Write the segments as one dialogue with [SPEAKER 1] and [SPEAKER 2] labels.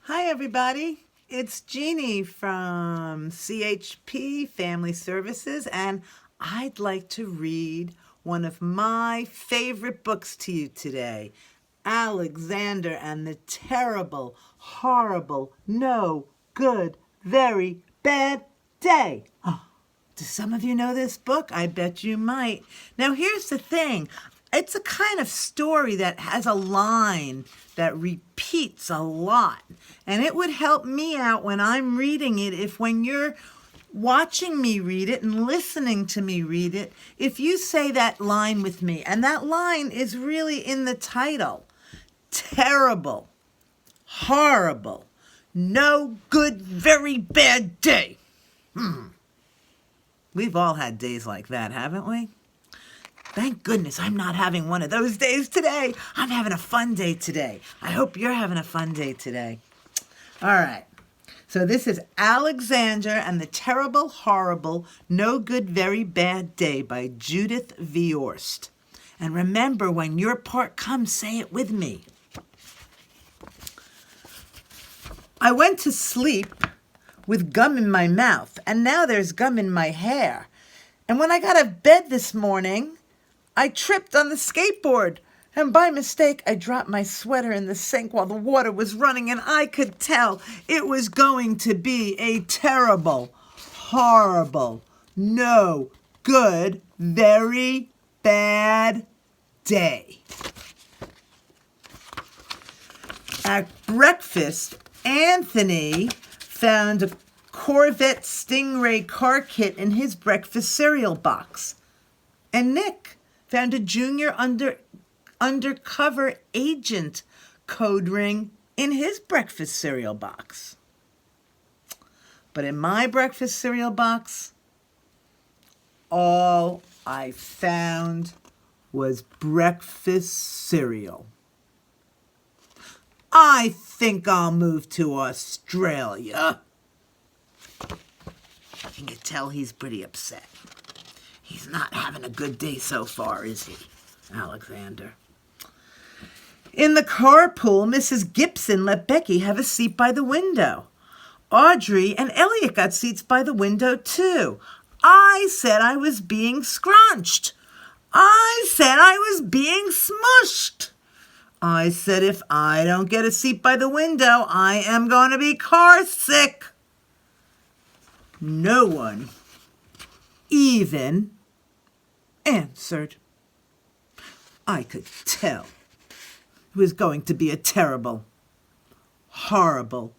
[SPEAKER 1] Hi, everybody. It's Jeannie from CHP Family Services, and I'd like to read one of my favorite books to you today, Alexander and the Terrible, Horrible, No Good, Very Bad Day. Do some of you know this book? I bet you might. Now, here's the thing. It's a kind of story that has a line that repeats a lot. And it would help me out when I'm reading it if when you're watching me read it and listening to me read it, if you say that line with me. And that line is really in the title. Terrible, horrible, no good, very bad day. We've all had days like that, haven't we? Thank goodness I'm not having one of those days today. I'm having a fun day today. I hope you're having a fun day today. All right. So this is Alexander and the Terrible, Horrible, No Good, Very Bad Day by Judith Viorst. And remember, when your part comes, say it with me. I went to sleep with gum in my mouth, and now there's gum in my hair. And when I got out of bed this morning, I tripped on the skateboard, and by mistake, I dropped my sweater in the sink while the water was running, and I could tell it was going to be a terrible, horrible, no good, very bad day. At breakfast, Anthony found a Corvette Stingray car kit in his breakfast cereal box. And Nick found a junior undercover agent code ring in his breakfast cereal box. But in my breakfast cereal box, all I found was breakfast cereal. I think I'll move to Australia. You can tell he's pretty upset. He's not having a good day so far, is he, Alexander? In the carpool, Mrs. Gibson let Becky have a seat by the window. Audrey and Elliot got seats by the window, too. I said I was being scrunched. I said I was being smushed. I said if I don't get a seat by the window, I am going to be car sick. No one even answered. I could tell it was going to be a terrible, horrible,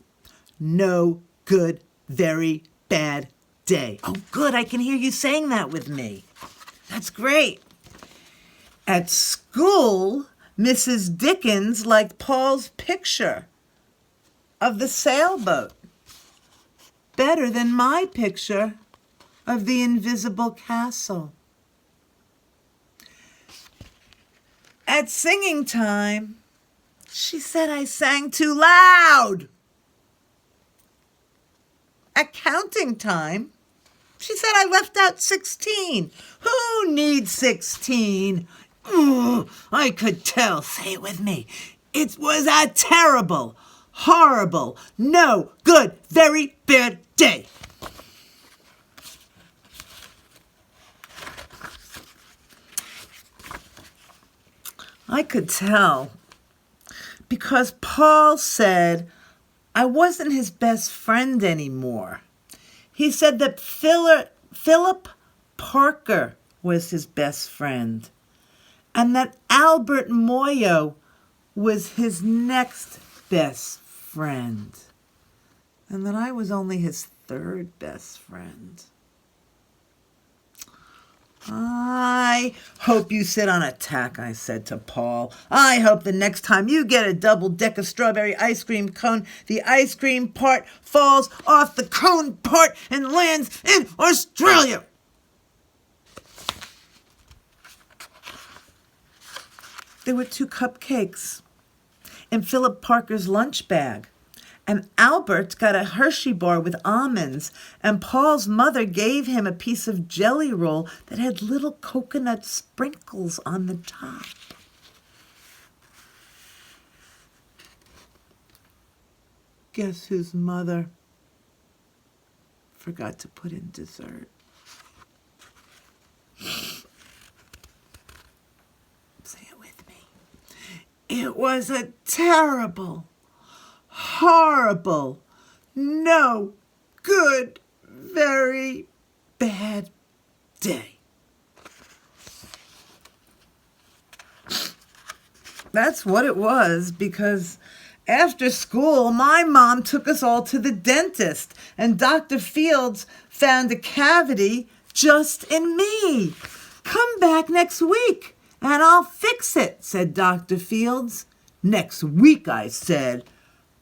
[SPEAKER 1] no good, very bad day. Oh, good, I can hear you saying that with me. That's great. At school, Mrs. Dickens liked Paul's picture of the sailboat better than my picture of the invisible castle. At singing time, she said I sang too loud. At counting time, she said I left out 16. Who needs 16? Ugh, I could tell. Say it with me. It was a terrible, horrible, no good, very bad day. I could tell because Paul said I wasn't his best friend anymore. He said that Philip Parker was his best friend and that Albert Moyo was his next best friend and that I was only his third best friend. I hope you sit on a tack, I said to Paul. I hope the next time you get a double deck of strawberry ice cream cone, the ice cream part falls off the cone part and lands in Australia. There were 2 cupcakes in Philip Parker's lunch bag. And Albert got a Hershey bar with almonds, and Paul's mother gave him a piece of jelly roll that had little coconut sprinkles on the top. Guess whose mother forgot to put in dessert? Say it with me. It was a terrible, horrible, no good, very bad day. That's what it was, because after school, my mom took us all to the dentist, and Dr. Fields found a cavity just in me. Come back next week, and I'll fix it, said Dr. Fields. Next week, I said.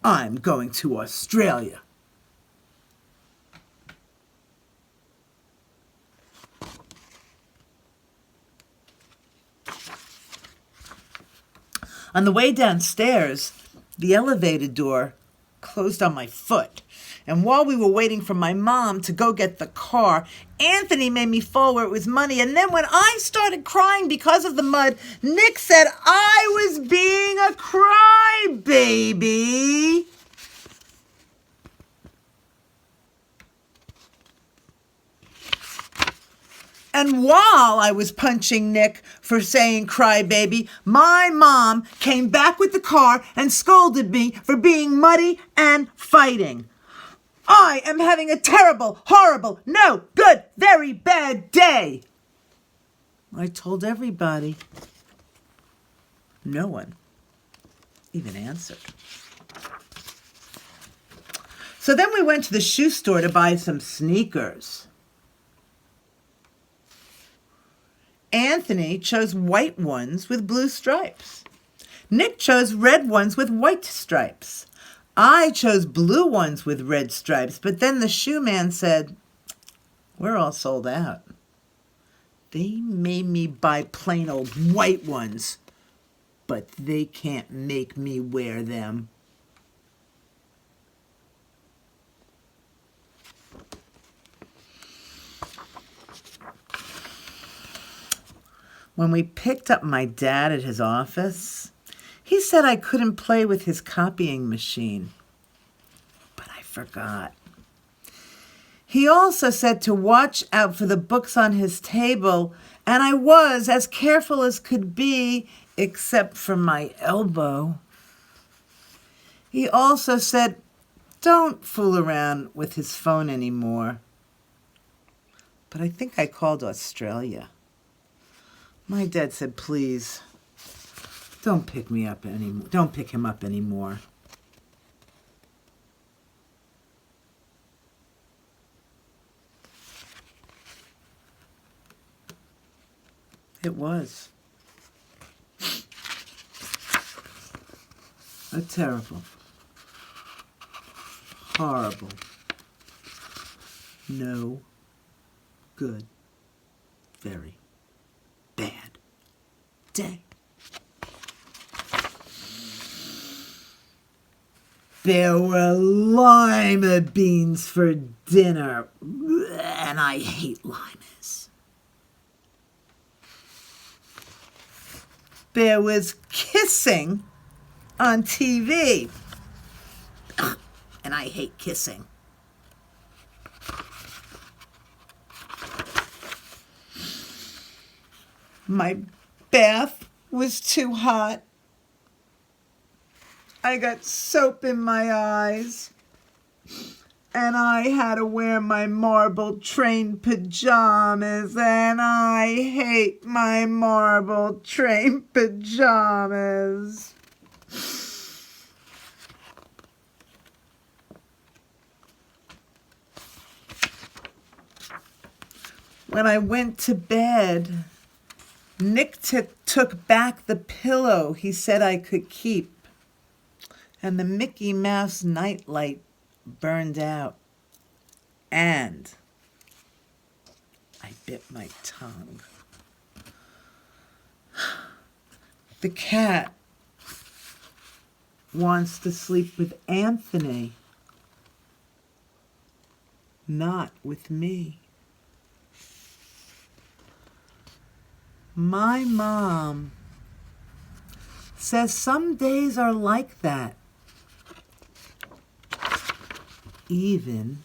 [SPEAKER 1] I'm going to Australia. On the way downstairs, the elevator door closed on my foot. And while we were waiting for my mom to go get the car, Anthony made me fall where it was muddy. And then when I started crying because of the mud, Nick said I was being a crybaby. And while I was punching Nick for saying crybaby, my mom came back with the car and scolded me for being muddy and fighting. I am having a terrible, horrible, no good, very bad day. I told everybody. No one even answered. So then we went to the shoe store to buy some sneakers. Anthony chose white ones with blue stripes. Nick chose red ones with white stripes. I chose blue ones with red stripes, but then the shoe man said, we're all sold out. They made me buy plain old white ones, but they can't make me wear them. When we picked up my dad at his office, he said I couldn't play with his copying machine. But I forgot. He also said to watch out for the books on his table, and I was as careful as could be, except for my elbow. He also said, don't fool around with his phone anymore. But I think I called Australia. My dad said, please, don't pick me up anymore. Don't pick him up anymore. It was a terrible, horrible, no good, very bad day. There were lima beans for dinner, and I hate limas. There was kissing on TV, and I hate kissing. My bath was too hot. I got soap in my eyes. And I had to wear my marble train pajamas. And I hate my marble train pajamas. When I went to bed, Nick took back the pillow he said I could keep, and the Mickey Mouse nightlight burned out, and I bit my tongue. The cat wants to sleep with Anthony, not with me. My mom says some days are like that. even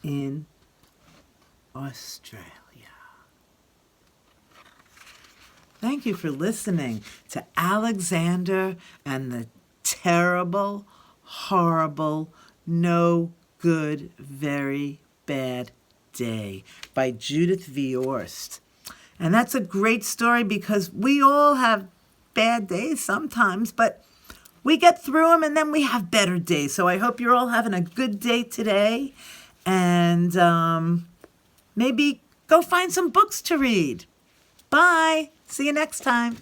[SPEAKER 1] in Australia. Thank you for listening to Alexander and the Terrible, Horrible, No Good, Very Bad Day by Judith Viorst. And that's a great story because we all have bad days sometimes, but we get through them and then we have better days. So I hope you're all having a good day today. And maybe go find some books to read. Bye. See you next time.